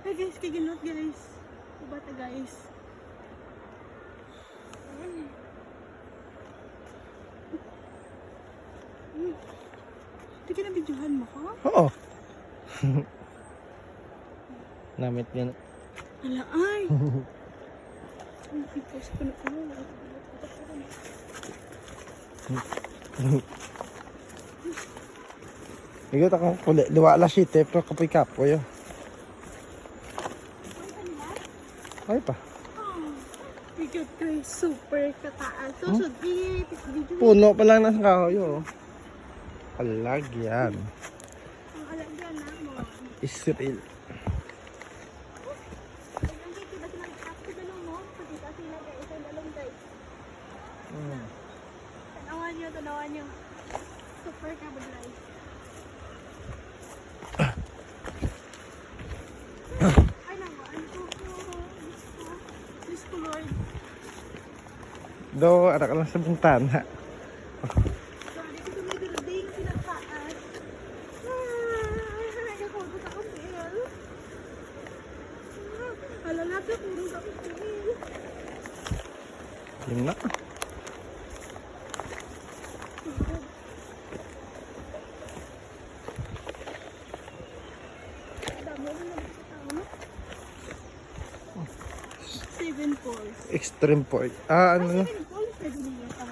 Ay guys, kaginot guys. Bata guys. Hindi ka na videohan mo ko? Oo. Namit yan. Ala ay. I-post ko na ko. Igot akong kulit. Liwala siya, pero kapoy-kapoy. Ay pa. Bigot guys, super kataas. Susod, video. Puno pa lang ng kahoy. Palagyan. Ang alagyan na mo. Israel. Tanawan nyo. Super kabagay. Ay naman, ano ko? Diyos ko Lord. Do, anak ka lang sa bintana. Sorry, ko tumigil pinagtaas. Nagkakugot ako feel. Alala ka, puro sa feel. Yun na. Seven falls. Extreme point. Ah, ano? 7 falls, pwede niya ka